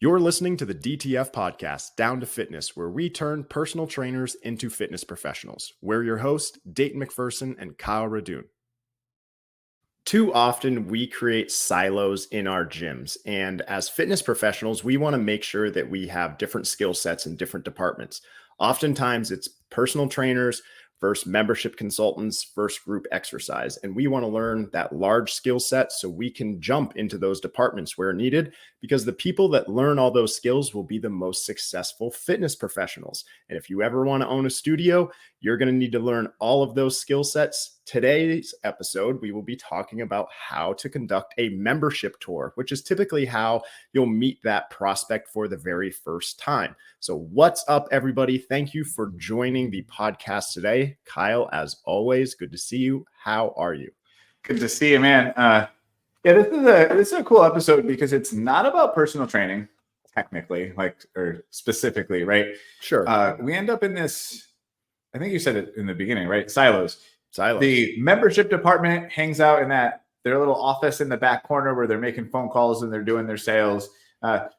You're listening to the DTF podcast, Down to Fitness, where we turn personal trainers into fitness professionals. We're your hosts, Dayton McPherson and Kyle Radoon. Too often we create silos in our gyms, and as fitness professionals, we want to make sure that we have different skill sets in different departments. Oftentimes it's personal trainers versus membership consultants versus group exercise, and we want to learn that large skill set so we can jump into those departments where needed, because the people that learn all those skills will be the most successful fitness professionals. And if you ever want to own a studio, you're going to need to learn all of those skill sets. Today's episode, we will be talking about how to conduct a membership tour, which is typically how you'll meet that prospect for the very first time. So what's up, everybody? Thank you for joining the podcast today. Kyle, as always, good to see you. How are you? Good to see you, man. This is a cool episode because it's not about personal training, technically, or specifically, right? Sure. We end up in this, I think you said it in the beginning, right? Silos. Silos. The membership department hangs out in their little office in the back corner where they're making phone calls and they're doing their sales.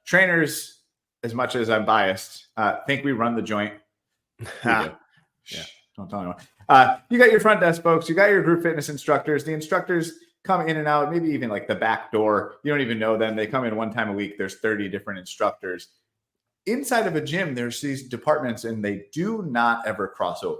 Trainers, as much as I'm biased, think we run the joint. Yeah. Don't tell anyone. You got your front desk folks, you got your group fitness instructors. The instructors come in and out, maybe even like the back door. You don't even know them. They come in one time a week. There's 30 different instructors. Inside of a gym, there's these departments and they do not ever cross over.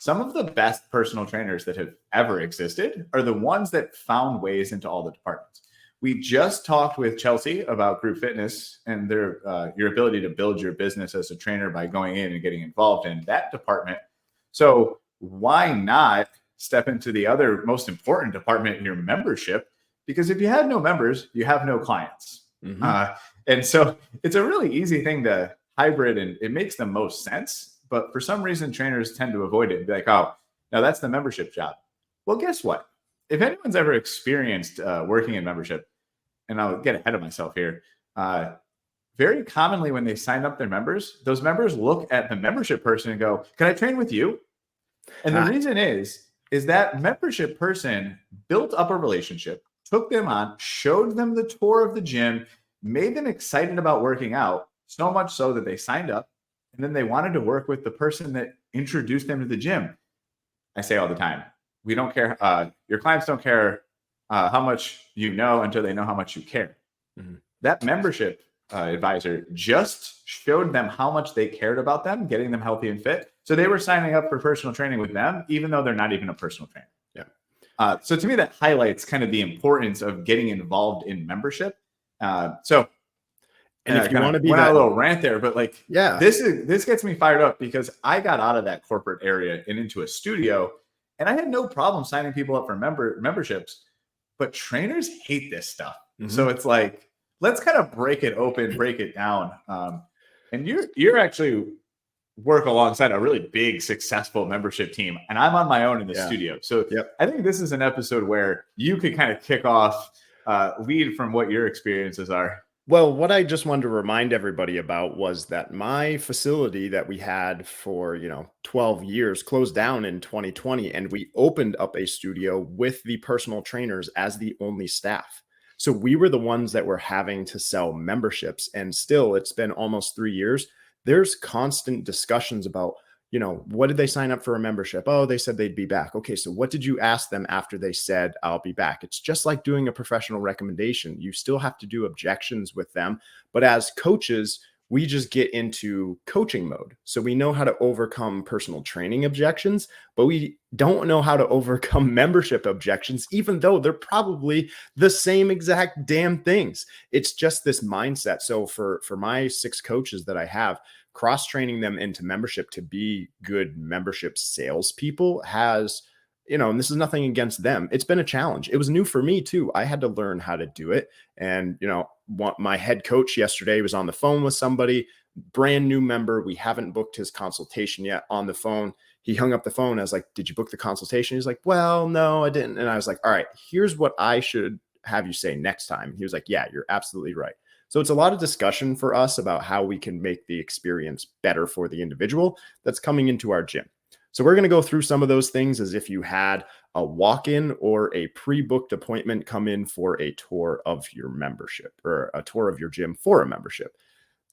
Some of the best personal trainers that have ever existed are the ones that found ways into all the departments. We just talked with Chelsea about group fitness and your ability to build your business as a trainer by going in and getting involved in that department. So why not step into the other most important department in your membership? Because if you have no members, you have no clients. Mm-hmm. And so it's a really easy thing to hybrid, and it makes the most sense. But for some reason, trainers tend to avoid it and be like, oh, no, that's the membership job. Well, guess what? If anyone's ever experienced working in membership, and I'll get ahead of myself here, very commonly when they sign up their members, those members look at the membership person and go, can I train with you? And the reason is that membership person built up a relationship, took them on, showed them the tour of the gym, made them excited about working out, so much so that they signed up. And then they wanted to work with the person that introduced them to the gym. I say all the time, we don't care. Your clients don't care how much you know until they know how much you care. Mm-hmm. That membership advisor just showed them how much they cared about them, getting them healthy and fit. So they were signing up for personal training with them, even though they're not even a personal trainer. Yeah. So to me, that highlights kind of the importance of getting involved in membership. And if you want to be went on a little rant there, but this gets me fired up because I got out of that corporate area and into a studio, and I had no problem signing people up for memberships, but trainers hate this stuff. Mm-hmm. So it's like, let's kind of break it open, break it down. And you're actually work alongside a really big, successful membership team, and I'm on my own in the studio. So I think this is an episode where you could kind of kick off, lead from what your experiences are. Well, what I just wanted to remind everybody about was that my facility that we had for, 12 years closed down in 2020, and we opened up a studio with the personal trainers as the only staff. So we were the ones that were having to sell memberships, and still it's been almost 3 years. There's constant discussions about, what did they sign up for a membership? Oh, they said they'd be back. Okay, so what did you ask them after they said, I'll be back? It's just like doing a professional recommendation. You still have to do objections with them. But as coaches, we just get into coaching mode. So we know how to overcome personal training objections, but we don't know how to overcome membership objections, even though they're probably the same exact damn things. It's just this mindset. So for my 6 coaches that I have, cross-training them into membership to be good membership salespeople has, and this is nothing against them. It's been a challenge. It was new for me too. I had to learn how to do it. And, my head coach yesterday was on the phone with somebody, brand new member. We haven't booked his consultation yet on the phone. He hung up the phone. I was like, did you book the consultation? He's like, well, no, I didn't. And I was like, all right, here's what I should have you say next time. He was like, yeah, you're absolutely right. So it's a lot of discussion for us about how we can make the experience better for the individual that's coming into our gym. So we're going to go through some of those things as if you had a walk-in or a pre-booked appointment come in for a tour of your membership or a tour of your gym for a membership.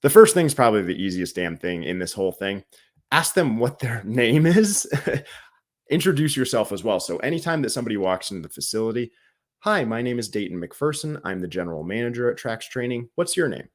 The first thing is probably the easiest damn thing in this whole thing. Ask them what their name is. Introduce yourself as well. So anytime that somebody walks into the facility, hi, my name is Dayton McPherson. I'm the general manager at Trax Training. What's your name?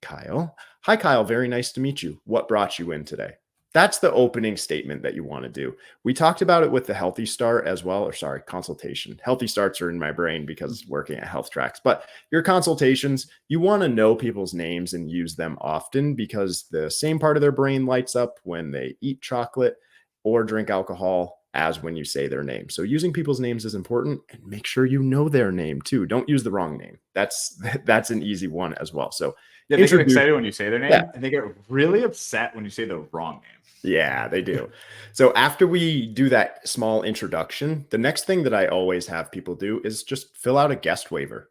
Kyle. Hi, Kyle. Very nice to meet you. What brought you in today? That's the opening statement that you want to do. We talked about it with the Healthy Start as well, or sorry, consultation. Healthy Starts are in my brain because working at Health Tracks, but your consultations, you want to know people's names and use them often because the same part of their brain lights up when they eat chocolate or drink alcohol as when you say their name. So using people's names is important, and make sure you know their name too. Don't use the wrong name. That's an easy one as well. So yeah, they get excited when you say their name, yeah, and they get really upset when you say the wrong name. Yeah, they do. So after we do that small introduction, the next thing that I always have people do is just fill out a guest waiver.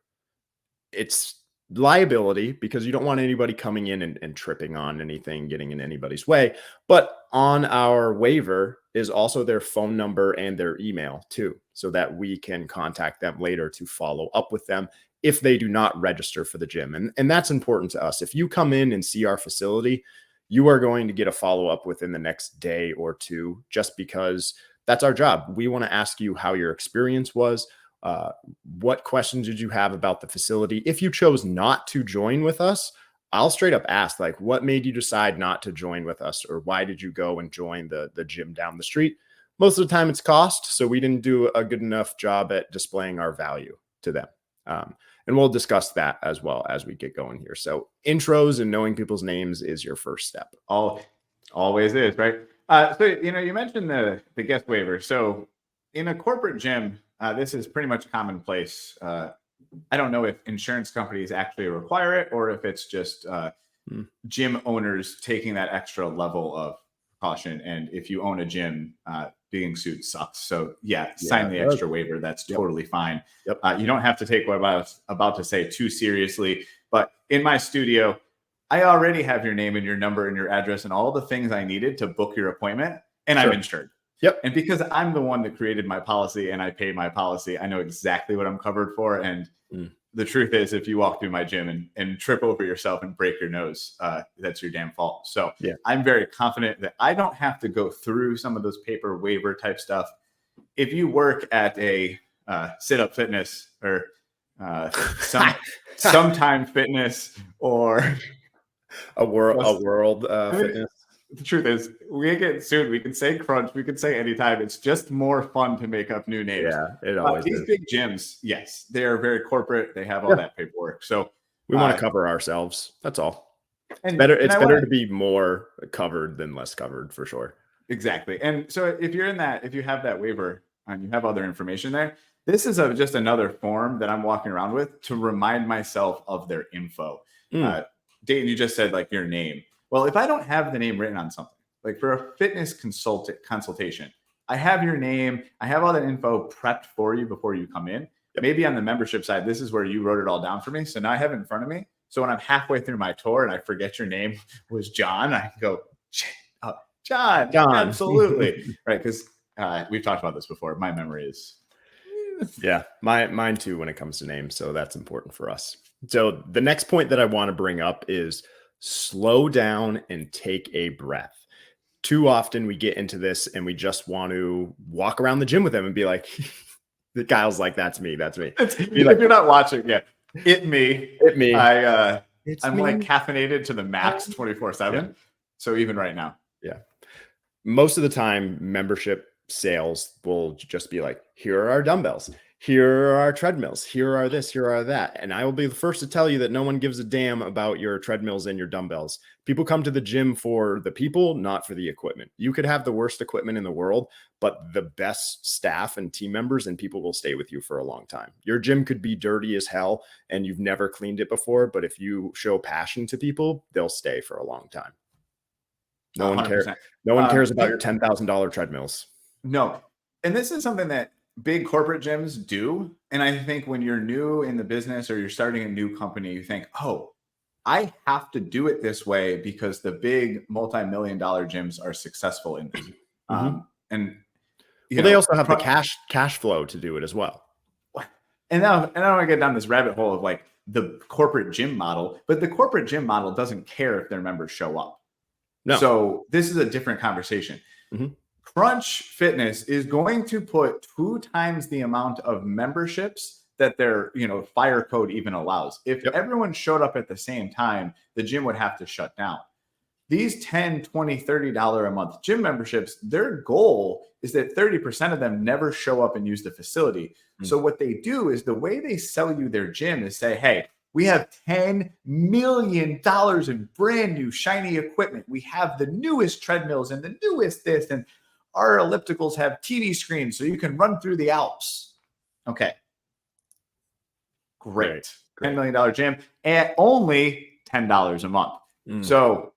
It's liability because you don't want anybody coming in and tripping on anything, getting in anybody's way. But on our waiver is also their phone number and their email too, so that we can contact them later to follow up with them if they do not register for the gym. And that's important to us. If you come in and see our facility, you are going to get a follow-up within the next day or two, just because that's our job. We want to ask you how your experience was. What questions did you have about the facility? If you chose not to join with us, I'll straight up ask, like, what made you decide not to join with us? Or why did you go and join the gym down the street? Most of the time it's cost. So we didn't do a good enough job at displaying our value to them. And we'll discuss that as well as we get going here. So intros and knowing people's names is your first step. Always is, right? So, you mentioned the guest waiver. So in a corporate gym, this is pretty much commonplace. I don't know if insurance companies actually require it or if it's just gym owners taking that extra level of caution. And if you own a gym, being sued sucks. So sign the extra waiver. That's totally fine. Yep. You don't have to take what I was about to say too seriously. But in my studio, I already have your name and your number and your address and all the things I needed to book your appointment, and I'm insured. Yep. And because I'm the one that created my policy and I pay my policy, I know exactly what I'm covered for. And the truth is, if you walk through my gym and trip over yourself and break your nose, that's your damn fault. So I'm very confident that I don't have to go through some of those paper waiver type stuff. If you work at a sit-up fitness or sometime fitness or a world fitness. The truth is, we get sued. We can say crunch. We can say anytime. It's just more fun to make up new names. Yeah, it always these is. big gyms, yes, they are very corporate. They have all that paperwork. So we want to cover ourselves. That's all. And it's better to be more covered than less covered, for sure. Exactly. And so if you're in that, if you have that waiver and you have other information there, this is just another form that I'm walking around with to remind myself of their info. Dayton, you just said like your name. Well, if I don't have the name written on something, like for a fitness consultation, I have your name, I have all that info prepped for you before you come in. Maybe on the membership side, this is where you wrote it all down for me. So now I have it in front of me. So when I'm halfway through my tour and I forget your name was John, I can go, John, absolutely. Right. Because we've talked about this before. My memory is. Mine too when it comes to names. So that's important for us. So the next point that I want to bring up is slow down and take a breath. Too often we get into this and we just want to walk around the gym with them and be like, the Kyle's like, that's me. If you're not watching, hit me. I'm like caffeinated to the max 24/7. So even right now. Yeah. Most of the time, membership sales will just be like, here are our dumbbells. Here are our treadmills. Here are this, here are that. And I will be the first to tell you that no one gives a damn about your treadmills and your dumbbells. People come to the gym for the people, not for the equipment. You could have the worst equipment in the world, but the best staff and team members and people will stay with you for a long time. Your gym could be dirty as hell and you've never cleaned it before, but if you show passion to people, they'll stay for a long time. No one cares. No one cares about your $10,000 treadmills. No. And this is something that big corporate gyms do. And I think when you're new in the business or you're starting a new company, you think, oh, I have to do it this way because the big multi-million-dollar gyms are successful in this. And well, they also have the cash flow to do it as well. And I don't want to get down this rabbit hole of like the corporate gym model, but the corporate gym model doesn't care if their members show up. No. So this is a different conversation. Crunch Fitness is going to put 2 times the amount of memberships that their fire code even allows. If everyone showed up at the same time, the gym would have to shut down. These $10, $20, $30 a month gym memberships, their goal is that 30% of them never show up and use the facility. So what they do is the way they sell you their gym is say, hey, we have $10 million in brand new shiny equipment. We have the newest treadmills and the newest this, and our ellipticals have TV screens so you can run through the Alps. Okay. Great. $10 million gym at only $10 a month. So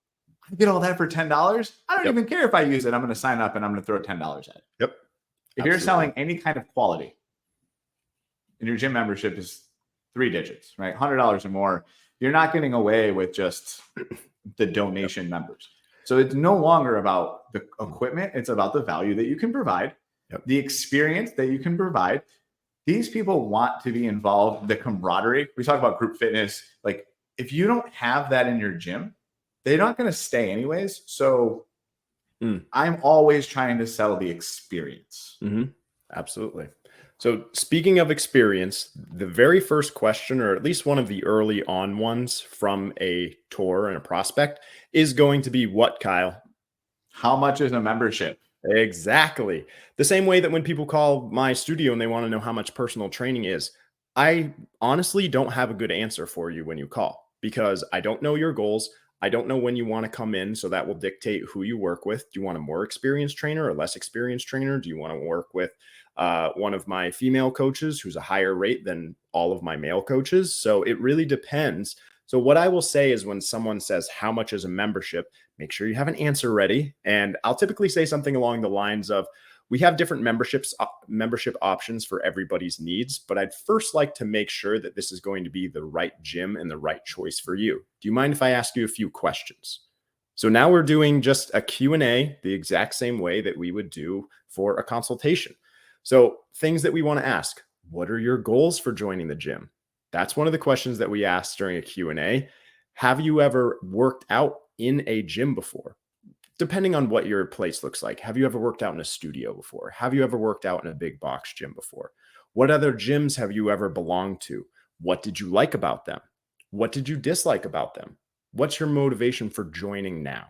I get all that for $10. I don't even care if I use it. I'm going to sign up and I'm going to throw $10 at it. Yep. If you're selling any kind of quality and your gym membership is 3 digits, right? $100 or more, you're not getting away with just the donation members. So it's no longer about the equipment. It's about the value that you can provide, the experience that you can provide. These people want to be involved, the camaraderie. We talk about group fitness. Like if you don't have that in your gym, they're not going to stay anyways. So I'm always trying to sell the experience. Absolutely. So speaking of experience, the very first question, or at least one of the early on ones from a tour and a prospect, is going to be what, Kyle? How much is a membership? Exactly. The same way that when people call my studio and they want to know how much personal training is, I honestly don't have a good answer for you when you call, because I don't know your goals. I don't know when you want to come in, so that will dictate who you work with. Do you want a more experienced trainer or less experienced trainer? Do you want to work with one of my female coaches who's a higher rate than all of my male coaches? So it really depends. So what I will say is when someone says, how much is a membership, make sure you have an answer ready. And I'll typically say something along the lines of, we have different membership options for everybody's needs, but I'd first like to make sure that this is going to be the right gym and the right choice for you. Do you mind if I ask you a few questions? So now we're doing just a Q&A the exact same way that we would do for a consultation. So things that we want to ask: what are your goals for joining the gym? That's one of the questions that we ask during a Q&A. Have you ever worked out in a gym before? Depending on what your place looks like. Have you ever worked out in a studio before? Have you ever worked out in a big box gym before? What other gyms have you ever belonged to? What did you like about them? What did you dislike about them? What's your motivation for joining now?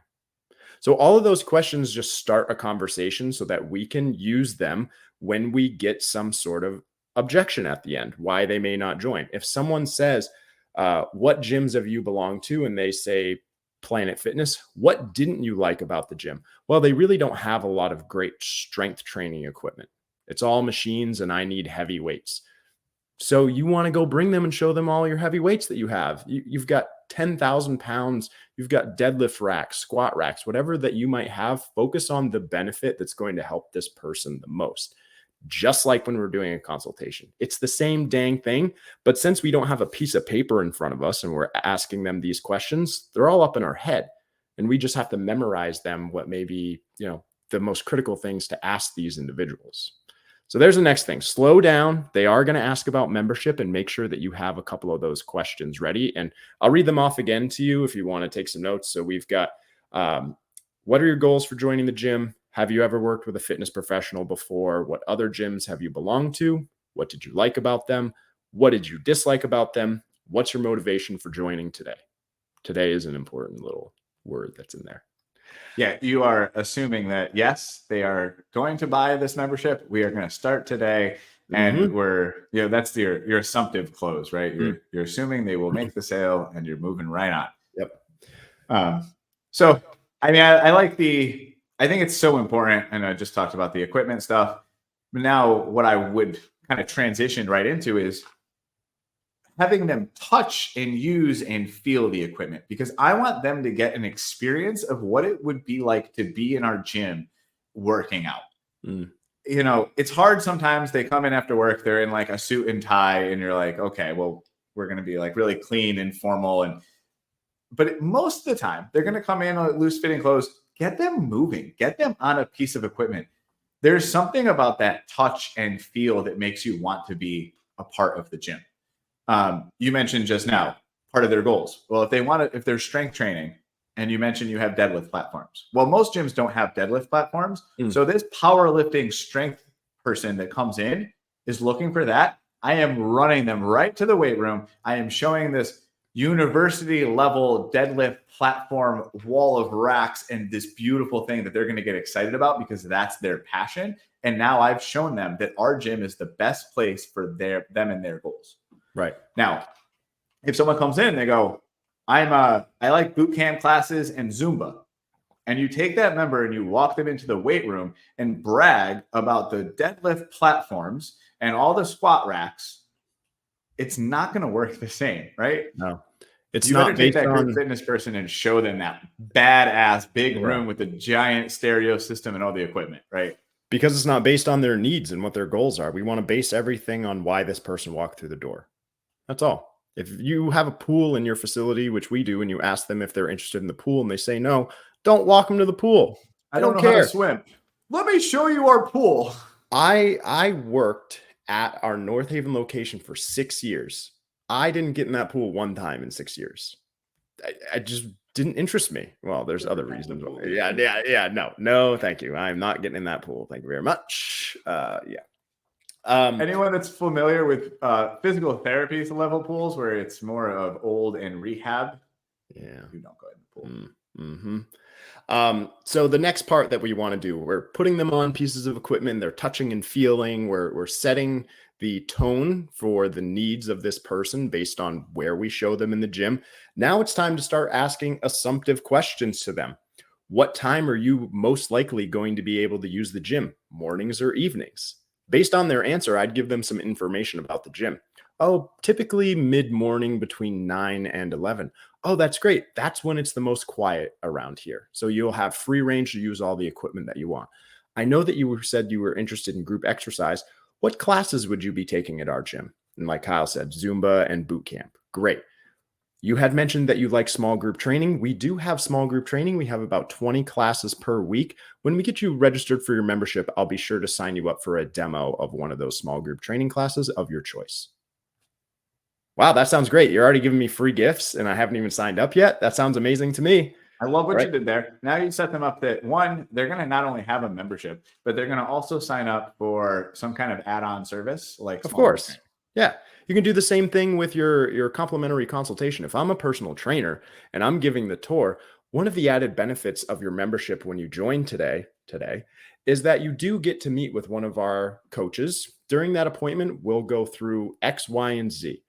So all of those questions just start a conversation so that we can use them when we get some sort of objection at the end, why they may not join. If someone says, what gyms have you belonged to? And they say, Planet Fitness. What didn't you like about the gym? Well, they really don't have a lot of great strength training equipment. It's all machines and I need heavy weights. So you want to go bring them and show them all your heavy weights that you have. You've got 10,000 pounds. You've got deadlift racks, squat racks, whatever that you might have. Focus on the benefit that's going to help this person the most. Just like when we're doing a consultation. It's the same dang thing, but since we don't have a piece of paper in front of us and we're asking them these questions, they're all up in our head and we just have to memorize them, what may be, the most critical things to ask these individuals. So there's the next thing. Slow down. They are going to ask about membership, and make sure that you have a couple of those questions ready. And I'll read them off again to you if you want to take some notes. So we've got, what are your goals for joining the gym? Have you ever worked with a fitness professional before? What other gyms have you belonged to? What did you like about them? What did you dislike about them? What's your motivation for joining today? Today is an important little word that's in there. Yeah, you are assuming that, yes, they are going to buy this membership. We are going to start today. And we're, that's your assumptive close, right? You're assuming they will make the sale and you're moving right on. Yep. So, I mean, I think it's so important, and I just talked about the equipment stuff. But now what I would kind of transition right into is having them touch and use and feel the equipment, because I want them to get an experience of what it would be like to be in our gym working out. It's hard sometimes. They come in after work, they're in like a suit and tie, and you're like, okay, well, we're going to be like really clean and formal. But most of the time, they're going to come in with loose fitting clothes, get them moving, get them on a piece of equipment. There's something about that touch and feel that makes you want to be a part of the gym. You mentioned just now part of their goals. Well, if they're strength training, and you mentioned you have deadlift platforms. Well, most gyms don't have deadlift platforms. So this powerlifting strength person that comes in is looking for that. I am running them right to the weight room. I am showing this university level deadlift platform wall of racks and this beautiful thing that they're going to get excited about because that's their passion. And now I've shown them that our gym is the best place for them and their goals. Right. Now, if someone comes in and they go, I like boot camp classes and Zumba, and you take that member and you walk them into the weight room and brag about the deadlift platforms and all the squat racks, it's not going to work the same, right? No, it's you not better take based that group on fitness person and show them that badass big room with the giant stereo system and all the equipment, right? Because it's not based on their needs and what their goals are. We want to base everything on why this person walked through the door. That's all. If you have a pool in your facility, which we do, and you ask them if they're interested in the pool and they say no, don't walk them to the pool. I don't know how to swim. Let me show you our pool. I worked at our North Haven location for 6 years. I didn't get in that pool one time in 6 years. I just didn't interest me. Well, there's other reasons. Yeah. No, thank you. I'm not getting in that pool. Thank you very much. Anyone that's familiar with physical therapy level pools where it's more of old and rehab, you don't go in the pool. So the next part that we want to do, we're putting them on pieces of equipment. They're touching and feeling. We're setting the tone for the needs of this person based on where we show them in the gym. Now it's time to start asking assumptive questions to them. What time are you most likely going to be able to use the gym? Mornings or evenings? Based on their answer, I'd give them some information about the gym. Oh, typically mid-morning between 9 and 11. Oh, that's great. That's when it's the most quiet around here. So you'll have free range to use all the equipment that you want. I know that you said you were interested in group exercise. What classes would you be taking at our gym? And like Kyle said, Zumba and boot camp. Great. You had mentioned that you like small group training. We do have small group training. We have about 20 classes per week. When we get you registered for your membership, I'll be sure to sign you up for a demo of one of those small group training classes of your choice. Wow, that sounds great. You're already giving me free gifts and I haven't even signed up yet. That sounds amazing to me. I love what you did there. Now you set them up that one, they're going to not only have a membership, but they're going to also sign up for some kind of add-on service. Like, of course. Yeah. You can do the same thing with your complimentary consultation. If I'm a personal trainer and I'm giving the tour, one of the added benefits of your membership when you join today is that you do get to meet with one of our coaches. During that appointment, we'll go through X, Y, and Z.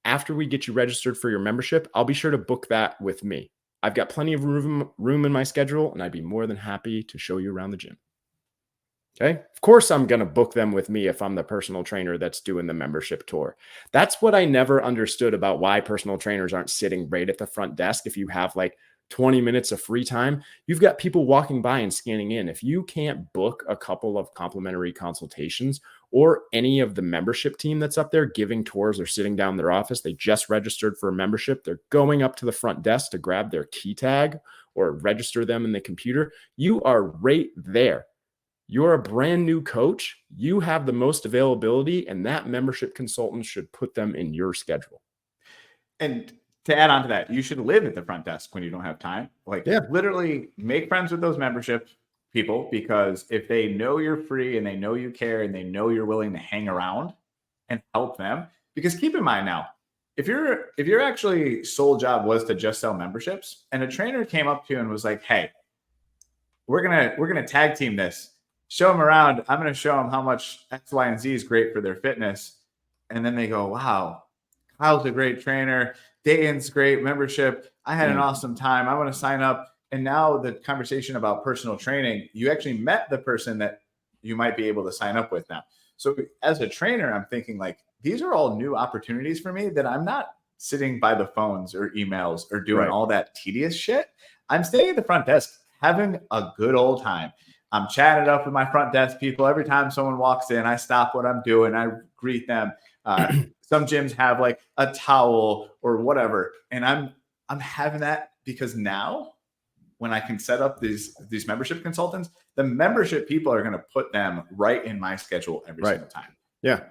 After we get you registered for your membership, I'll be sure to book that with me. I've got plenty of room in my schedule, and I'd be more than happy to show you around the gym. Okay. Of course, I'm going to book them with me if I'm the personal trainer that's doing the membership tour. That's what I never understood about why personal trainers aren't sitting right at the front desk. If you have like 20 minutes of free time, you've got people walking by and scanning in. If you can't book a couple of complimentary consultations or any of the membership team that's up there giving tours or sitting down in their office, they just registered for a membership. They're going up to the front desk to grab their key tag or register them in the computer. You are right there. You're a brand new coach. You have the most availability, and that membership consultant should put them in your schedule. And to add on to that, you should live at the front desk when you don't have time. Literally make friends with those membership people, because if they know you're free and they know you care and they know you're willing to hang around and help them, because keep in mind now, if your actually sole job was to just sell memberships and a trainer came up to you and was like, hey, we're gonna tag team this. Show them around. I'm going to show them how much X, Y, and Z is great for their fitness. And then they go, wow, Kyle's a great trainer. Dayton's great membership. I had an awesome time. I want to sign up. And now the conversation about personal training, you actually met the person that you might be able to sign up with now. So as a trainer, I'm thinking like, these are all new opportunities for me that I'm not sitting by the phones or emails or doing all that tedious shit. I'm staying at the front desk, having a good old time. I'm chatting it up with my front desk people. Every time someone walks in, I stop what I'm doing. I greet them. Some gyms have like a towel or whatever. And I'm having that because now when I can set up these membership consultants, the membership people are going to put them right in my schedule every single time. Yeah.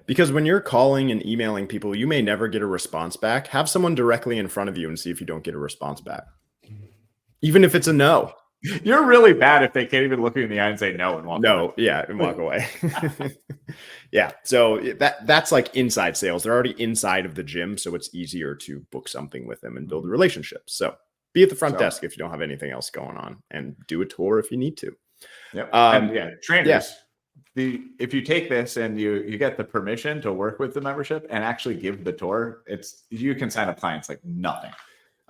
Because when you're calling and emailing people, you may never get a response back. Have someone directly in front of you and see if you don't get a response back. Even if it's a no. You're really bad if they can't even look you in the eye and say no and walk away. Yeah, and walk away. Yeah. So that's like inside sales. They're already inside of the gym, so it's easier to book something with them and build a relationship. So be at the front desk if you don't have anything else going on, and do a tour if you need to. Yep. And yeah, trainers. Yeah. If you take this and you get the permission to work with the membership and actually give the tour, you can sign up clients like nothing.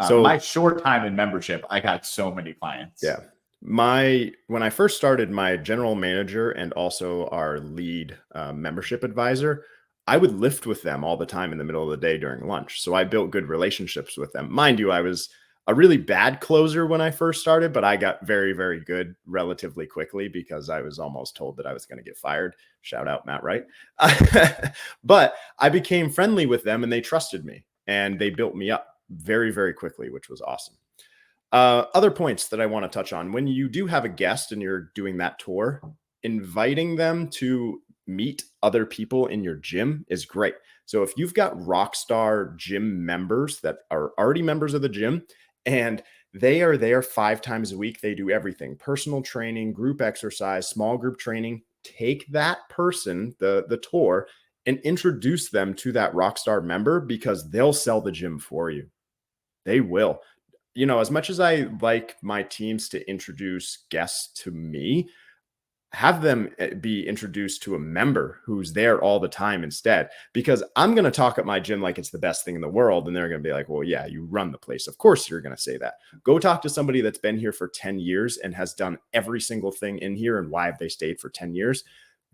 So my short time in membership, I got so many clients. Yeah. When I first started, my general manager and also our lead membership advisor, I would lift with them all the time in the middle of the day during lunch. So I built good relationships with them. Mind you, I was a really bad closer when I first started, but I got very, very good relatively quickly because I was almost told that I was going to get fired. Shout out Matt Wright. But I became friendly with them and they trusted me and they built me up very, very quickly, which was awesome. Other points that I want to touch on: when you do have a guest and you're doing that tour, inviting them to meet other people in your gym is great. So if you've got rockstar gym members that are already members of the gym and they are there 5 times a week, they do everything: personal training, group exercise, small group training. Take that person, the tour, and introduce them to that rockstar member, because they'll sell the gym for you. They will. As much as I like my teams to introduce guests to me, have them be introduced to a member who's there all the time instead, because I'm going to talk at my gym like it's the best thing in the world. And they're going to be like, well, yeah, you run the place. Of course you're going to say that. Go talk to somebody that's been here for 10 years and has done every single thing in here. And why have they stayed for 10 years?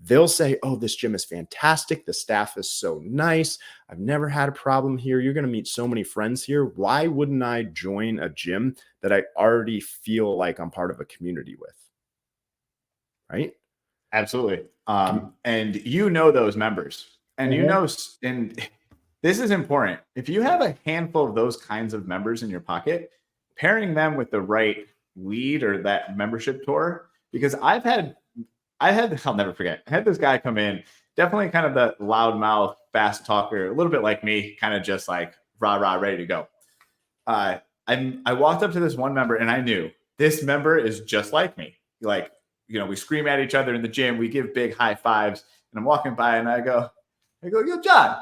They'll say, oh, this gym is fantastic. The staff is so nice. I've never had a problem here. You're going to meet so many friends here. Why wouldn't I join a gym that I already feel like I'm part of a community with? Right? Absolutely. And those members, and and this is important. If you have a handful of those kinds of members in your pocket, pairing them with the right lead or that membership tour, because I'll never forget. I had this guy come in, definitely kind of the loudmouth, fast talker, a little bit like me, kind of just like rah, rah, ready to go. I walked up to this one member and I knew this member is just like me. Like, we scream at each other in the gym. We give big high fives, and I'm walking by and I go, yo, John,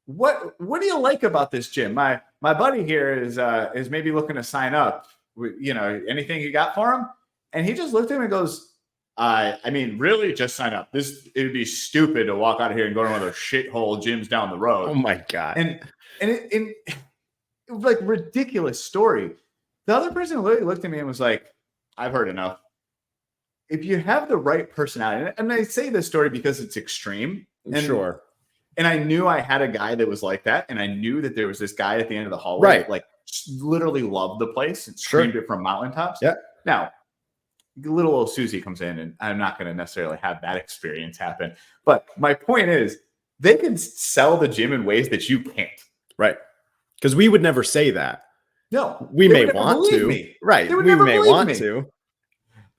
what do you like about this gym? My buddy here is maybe looking to sign up. Anything you got for him? And he just looked at him and goes, really, just sign up. It would be stupid to walk out of here and go to one of those shithole gyms down the road. Oh my God. And it was like ridiculous story. The other person literally looked at me and was like, I've heard enough. If you have the right personality, and I say this story because it's extreme. Sure. And I knew I had a guy that was like that. And I knew that there was this guy at the end of the hallway, right, like literally loved the place and screamed it from mountaintops. Yeah. Now, little old Susie comes in, and I'm not going to necessarily have that experience happen. But my point is, they can sell the gym in ways that you can't. Right. Because we would never say that. No. We may want to. Me. Right. We may want to.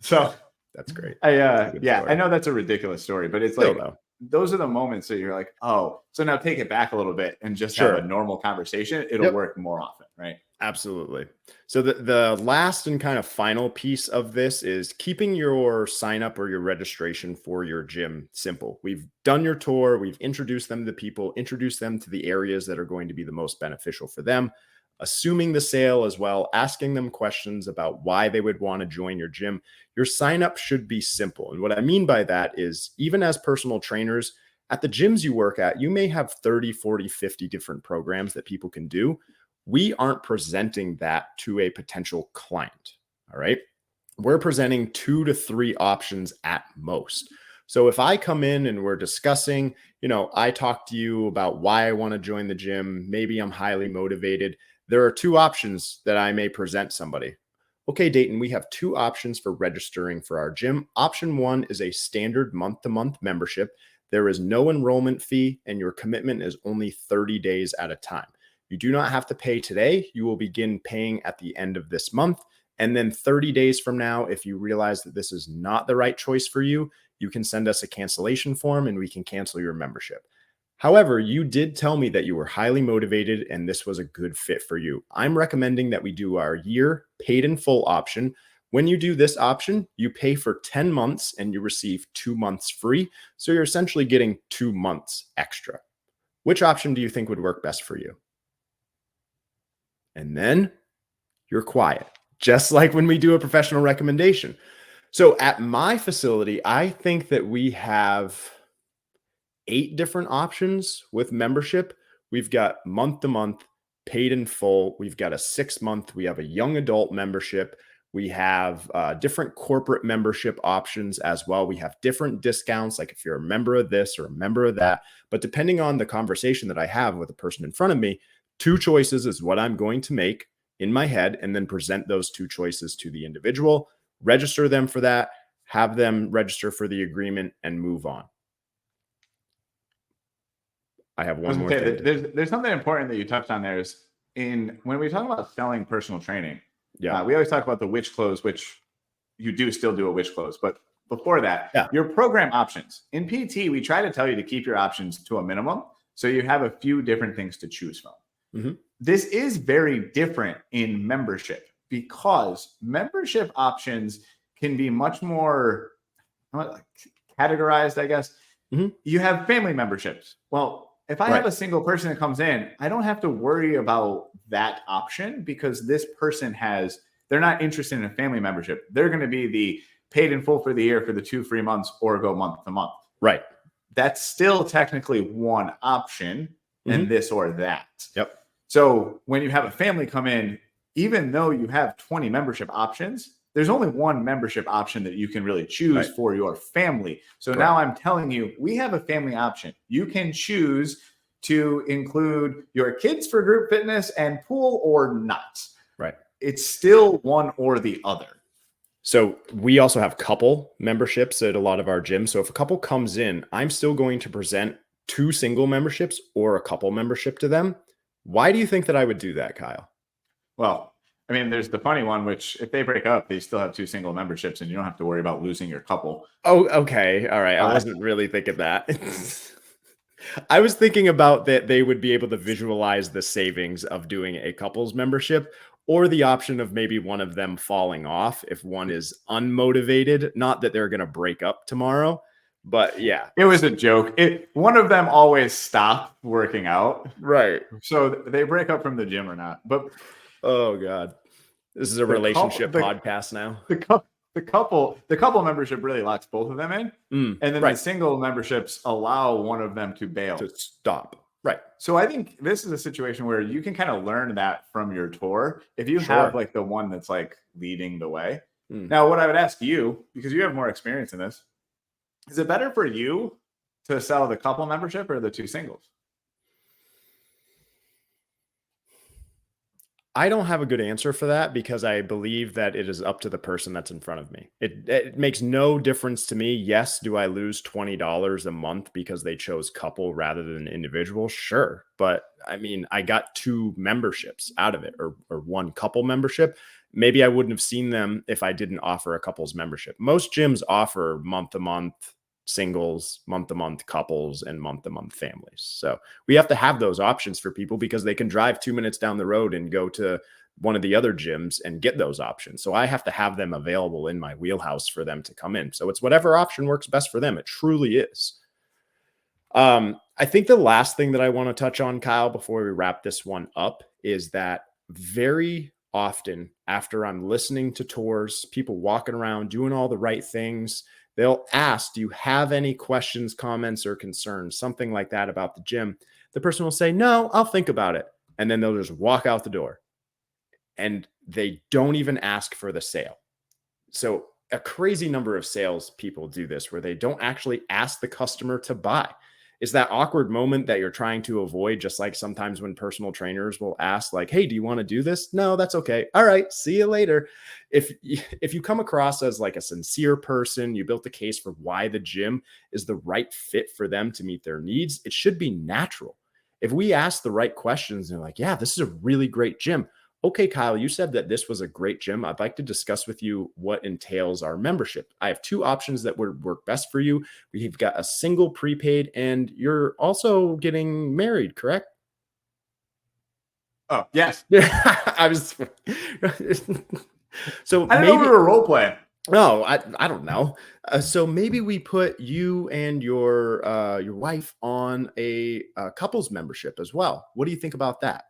So that's great. I know that's a ridiculous story, but it's like, those are the moments that you're like, oh, so now take it back a little bit and just have a normal conversation. It'll work more often, right? Absolutely. So the last and kind of final piece of this is keeping your sign up or your registration for your gym simple. We've done your tour. We've introduced them to people, introduced them to the areas that are going to be the most beneficial for them, assuming the sale as well, asking them questions about why they would want to join your gym. Your sign up should be simple. And what I mean by that is, even as personal trainers at the gyms you work at, you may have 30, 40, 50 different programs that people can do. We aren't presenting that to a potential client. All right. We're presenting 2 to 3 options at most. So if I come in and we're discussing, I talk to you about why I want to join the gym. Maybe I'm highly motivated. There are 2 options that I may present somebody. Okay, Dayton, we have 2 options for registering for our gym. Option 1 is a standard month-to-month membership. There is no enrollment fee, and your commitment is only 30 days at a time. You do not have to pay today. You will begin paying at the end of this month, And then 30 days from now, if you realize that this is not the right choice for you, you can send us a cancellation form and we can cancel your membership. However, you did tell me that you were highly motivated and this was a good fit for you. I'm recommending that we do our year paid in full option. When you do this option, you pay for 10 months and you receive 2 months free. So you're essentially getting 2 months extra. Which option do you think would work best for you? And then you're quiet, just like when we do a professional recommendation. So at my facility, I think that we have 8 different options with membership. We've got month to month, paid in full. We've got a 6-month. We have a young adult membership. We have different corporate membership options as well. We have different discounts, like if you're a member of this or a member of that. But depending on the conversation that I have with the person in front of me, 2 choices is what I'm going to make in my head and then present those 2 choices to the individual, register them for that, have them register for the agreement and move on. I have one more thing. There's something important that you touched on there is when we talk about selling personal training, Yeah. We always talk about the which close, which you do still do a which close. But before that, Yeah. your program options. In PT, we try to tell you to keep your options to a minimum. So you have a few different things to choose from. Mm-hmm. This is very different in membership because membership options can be much more categorized, I guess. Mm-hmm. You have family memberships. Well, if I have a single person that comes in, I don't have to worry about that option because this person they're not interested in a family membership. They're going to be the paid in full for the year for the 2 free months or go month to month. Right. That's still technically one option and this or that. Yep. So when you have a family come in, even though you have 20 membership options, there's only one membership option that you can really choose for your family. So now I'm telling you, we have a family option. You can choose to include your kids for group fitness and pool or not. Right. It's still one or the other. So we also have couple memberships at a lot of our gyms. So if a couple comes in, I'm still going to present 2 single memberships or a couple membership to them. Why do you think that I would do that, Kyle? Well, I mean, there's the funny one, which if they break up, they still have 2 single memberships and you don't have to worry about losing your couple. Oh, okay. All right. I wasn't really thinking that. I was thinking about that they would be able to visualize the savings of doing a couples membership or the option of maybe one of them falling off if one is unmotivated. Not that they're going to break up tomorrow, but yeah. It was a joke. One of them always stopped working out. Right. So they break up from the gym or not. But oh God, this is a relationship podcast now. The couple membership really locks both of them in. And then the single memberships allow one of them to bail. To stop. Right. So I think this is a situation where you can kind of learn that from your tour. If you have like the one that's like leading the way. Now, what I would ask you, because you have more experience in this, is it better for you to sell the couple membership or the 2 singles? I don't have a good answer for that because I believe that it is up to the person that's in front of me. It makes no difference to me. Yes, do I lose $20 a month because they chose couple rather than individual? Sure. But I mean, I got 2 memberships out of it or 1 couple membership. Maybe I wouldn't have seen them if I didn't offer a couples membership. Most gyms offer month-to-month singles, month-to-month couples, and month-to-month families. So we have to have those options for people because they can drive 2 minutes down the road and go to one of the other gyms and get those options. So I have to have them available in my wheelhouse for them to come in. So it's whatever option works best for them. It truly is. I think the last thing that I want to touch on, Kyle, before we wrap this one up is that very often after I'm listening to tours, people walking around doing all the right things, they'll ask, do you have any questions, comments, or concerns, something like that about the gym? The person will say, no, I'll think about it. And then they'll just walk out the door and they don't even ask for the sale. So a crazy number of sales people do this where they don't actually ask the customer to buy. It's that awkward moment that you're trying to avoid, just like sometimes when personal trainers will ask like, hey, do you want to do this? No, that's okay. All right, see you later. If you come across as like a sincere person, you built a case for why the gym is the right fit for them to meet their needs, it should be natural. If we ask the right questions and they're like, yeah, this is a really great gym. Okay, Kyle, you said that this was a great gym. I'd like to discuss with you what entails our membership. I have two options that would work best for you. We've got a single prepaid, and you're also getting married, correct? Oh, yes. Yeah, I was. So I didn't know we maybe. were role playing. No, I don't know. So maybe we put you and your wife on a couples membership as well. What do you think about that?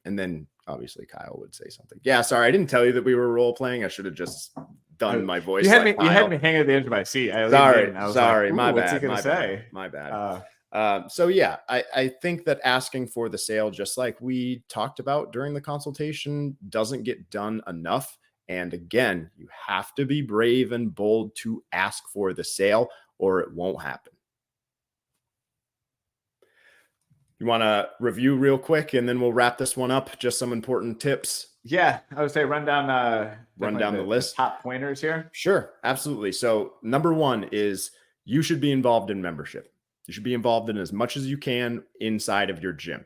And then obviously Kyle would say something. Yeah, sorry, I didn't tell you that we were role playing. I should have just done my voice You had like me. You had Kyle. me hanging at the edge of my seat. I leaned Sorry, in and I was sorry, like, my "Ooh, what's he bad, gonna my bad, say?" my bad. So yeah, I think that asking for the sale, just like we talked about during the consultation, doesn't get done enough. And again, you have to be brave and bold to ask for the sale, or it won't happen. You want to review real quick, and then we'll wrap this one up. Just some important tips. Yeah, I would say run down The list. top pointers here. Sure, absolutely. So number one is you should be involved in membership. You should be involved in as much as you can inside of your gym.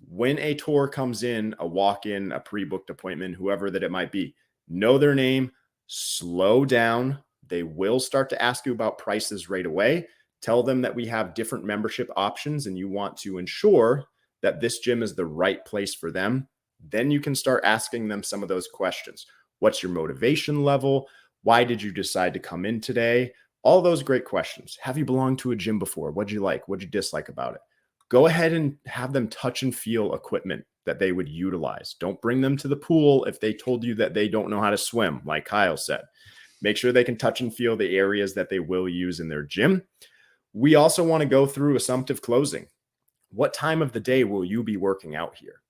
When a tour comes in, a walk-in, a pre-booked appointment, whoever that it might be, know their name, slow down. They will start to ask you about prices right away. Tell them that we have different membership options and you want to ensure that this gym is the right place for them. Then you can start asking them some of those questions. What's your motivation level? Why did you decide to come in today? All those great questions. Have you belonged to a gym before? What'd you like? What'd you dislike about it? Go ahead and have them touch and feel equipment that they would utilize. Don't bring them to the pool if they told you that they don't know how to swim, like Kyle said. Make sure they can touch and feel the areas that they will use in their gym. We also want to go through assumptive closing. What time of the day will you be working out here?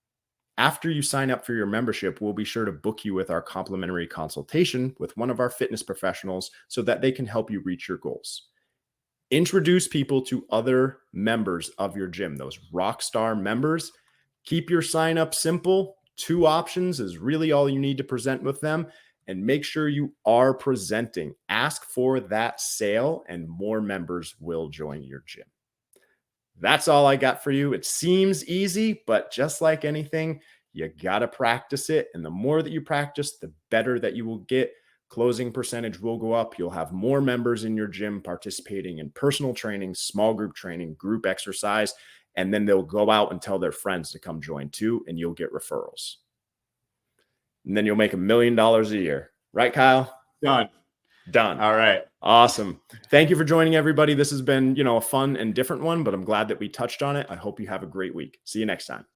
After you sign up for your membership, we'll be sure to book you with our complimentary consultation with one of our fitness professionals so that they can help you reach your goals. Introduce people to other members of your gym, those rock star members. Keep your sign up simple. 2 options is really all you need to present with them. And make sure you are presenting. Ask for that sale, and more members will join your gym. That's all I got for you. It seems easy, but just like anything, you got to practice it. And the more that you practice, the better that you will get. Closing percentage will go up. You'll have more members in your gym participating in personal training, small group training, group exercise, and then they'll go out and tell their friends to come join too, and you'll get referrals. And then you'll make $1 million a year. Right, Kyle? Done. All right. Awesome. Thank you for joining, everybody. This has been, a fun and different one, but I'm glad that we touched on it. I hope you have a great week. See you next time.